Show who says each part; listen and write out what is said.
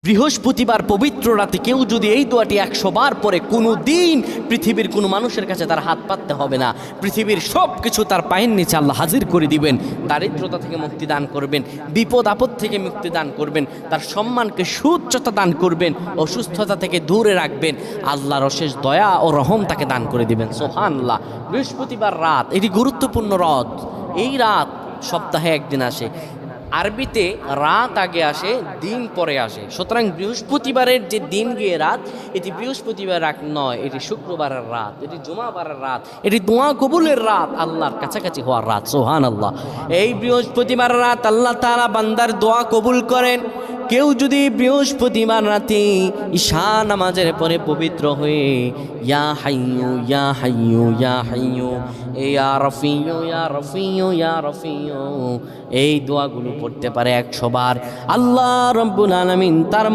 Speaker 1: বৃহস্পতিবার পবিত্র রাতে কেউ যদি এই দোয়াটি 100 বার পরে কোনো দিন পৃথিবীর কোনো মানুষের কাছে তার হাত পাততে হবে না। পৃথিবীর সব কিছু তার পায়ের নিচে আল্লাহ হাজির করে দিবেন। দারিদ্রতা থেকে মুক্তি দান করবেন, বিপদ আপদ থেকে মুক্তি দান করবেন, তার সম্মানকে সুউচ্চতা দান করবেন, অসুস্থতা থেকে দূরে রাখবেন। আল্লাহর অশেষ দয়া ও রহম তাকে দান করে দিবেন। সুবহানাল্লাহ। বৃহস্পতিবার রাত এটি গুরুত্বপূর্ণ রাত। এই রাত সপ্তাহে একদিন আসে। আরবিতে রাত আগে আসে, দিন পরে আসে। সুতরাং বৃহস্পতিবারের যে দিন গিয়ে রাত, এটি বৃহস্পতিবার রাত নয়, এটি শুক্রবারের রাত, এটি জুমাবারের রাত, এটি দোয়া কবুলের রাত, আল্লাহর কাছাকাছি হওয়ার রাত। সুবহানাল্লাহ। এই বৃহস্পতিবার রাত আল্লাহ তাআলা বান্দার দোয়া কবুল করেন। কেউ যদি বৃহস্পতিবার রাতে ঈশা নামাজের পরে পবিত্র হয়ে ইয়া হাইয়ু ইয়া হাইয়ু ইয়া হাইয়ু ইয়া রফিয়ু ইয়া রফিয়ু ইয়া রফিয়ু এই দোয়াগুলো পড়তে পারে 100 বার, আল্লাহ রাব্বুল আলামিন তার